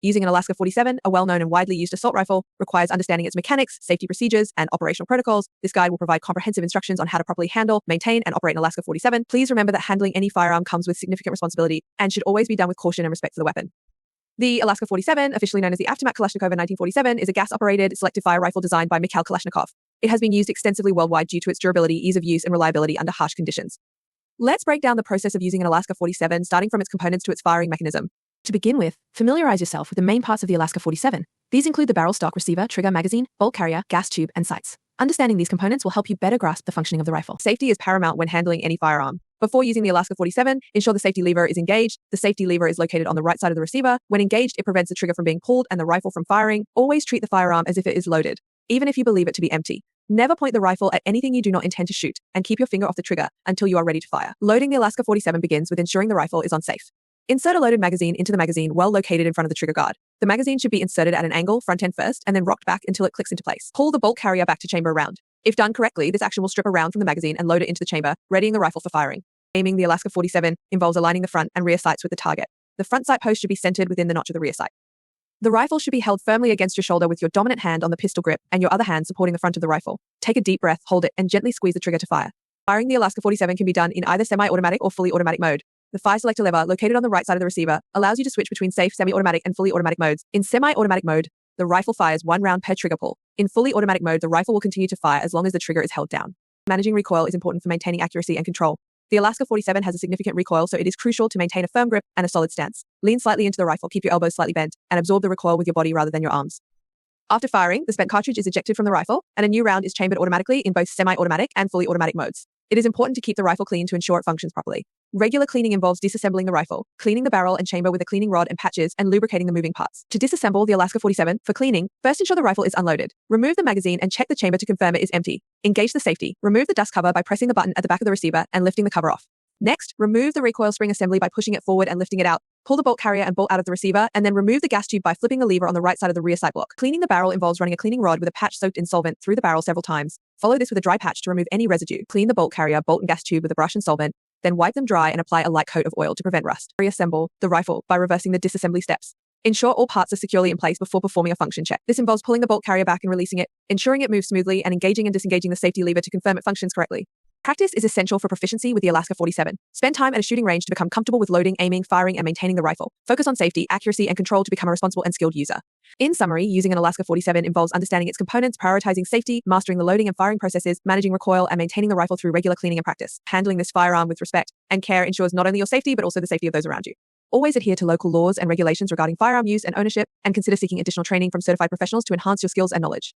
Using an Alaska 47, a well-known and widely used assault rifle, requires understanding its mechanics, safety procedures, and operational protocols. This guide will provide comprehensive instructions on how to properly handle, maintain, and operate an Alaska 47. Please remember that handling any firearm comes with significant responsibility and should always be done with caution and respect for the weapon. The Alaska 47, officially known as the Aftermath Kalashnikov in 1947, is a gas-operated selective fire rifle designed by Mikhail Kalashnikov. It has been used extensively worldwide due to its durability, ease of use, and reliability under harsh conditions. Let's break down the process of using an Alaska 47, starting from its components to its firing mechanism. To begin with, familiarize yourself with the main parts of the Alaska 47. These include the barrel stock, receiver, trigger, magazine, bolt carrier, gas tube, and sights. Understanding these components will help you better grasp the functioning of the rifle. Safety is paramount when handling any firearm. Before using the Alaska 47, ensure the safety lever is engaged. The safety lever is located on the right side of the receiver. When engaged, it prevents the trigger from being pulled and the rifle from firing. Always treat the firearm as if it is loaded, even if you believe it to be empty. Never point the rifle at anything you do not intend to shoot, and keep your finger off the trigger until you are ready to fire. Loading the Alaska 47 begins with ensuring the rifle is on safe. Insert a loaded magazine into the magazine well located in front of the trigger guard. The magazine should be inserted at an angle, front end first, and then rocked back until it clicks into place. Pull the bolt carrier back to chamber round. If done correctly, this action will strip a round from the magazine and load it into the chamber, readying the rifle for firing. Aiming the Alaska 47 involves aligning the front and rear sights with the target. The front sight post should be centered within the notch of the rear sight. The rifle should be held firmly against your shoulder with your dominant hand on the pistol grip and your other hand supporting the front of the rifle. Take a deep breath, hold it, and gently squeeze the trigger to fire. Firing the Alaska 47 can be done in either semi-automatic or fully automatic mode. The fire selector lever, located on the right side of the receiver, allows you to switch between safe semi-automatic and fully automatic modes. In semi-automatic mode, the rifle fires 1 round per trigger pull. In fully automatic mode, the rifle will continue to fire as long as the trigger is held down. Managing recoil is important for maintaining accuracy and control. The Alaska 47 has a significant recoil, so it is crucial to maintain a firm grip and a solid stance. Lean slightly into the rifle, keep your elbows slightly bent, and absorb the recoil with your body rather than your arms. After firing, the spent cartridge is ejected from the rifle, and a new round is chambered automatically in both semi-automatic and fully automatic modes. It is important to keep the rifle clean to ensure it functions properly. Regular cleaning involves disassembling the rifle, cleaning the barrel and chamber with a cleaning rod and patches, and lubricating the moving parts. To disassemble the Alaska 47 for cleaning, first ensure the rifle is unloaded. Remove the magazine and check the chamber to confirm it is empty. Engage the safety. Remove the dust cover by pressing the button at the back of the receiver and lifting the cover off. Next, remove the recoil spring assembly by pushing it forward and lifting it out. Pull the bolt carrier and bolt out of the receiver, and then remove the gas tube by flipping the lever on the right side of the rear sight block. Cleaning the barrel involves running a cleaning rod with a patch soaked in solvent through the barrel several times. Follow this with a dry patch to remove any residue. Clean the bolt carrier, bolt and gas tube with a brush and solvent, then wipe them dry and apply a light coat of oil to prevent rust. Reassemble the rifle by reversing the disassembly steps. Ensure all parts are securely in place before performing a function check. This involves pulling the bolt carrier back and releasing it, ensuring it moves smoothly, and engaging and disengaging the safety lever to confirm it functions correctly. Practice is essential for proficiency with the Alaska 47. Spend time at a shooting range to become comfortable with loading, aiming, firing, and maintaining the rifle. Focus on safety, accuracy, and control to become a responsible and skilled user. In summary, using an Alaska 47 involves understanding its components, prioritizing safety, mastering the loading and firing processes, managing recoil, and maintaining the rifle through regular cleaning and practice. Handling this firearm with respect and care ensures not only your safety, but also the safety of those around you. Always adhere to local laws and regulations regarding firearm use and ownership, and consider seeking additional training from certified professionals to enhance your skills and knowledge.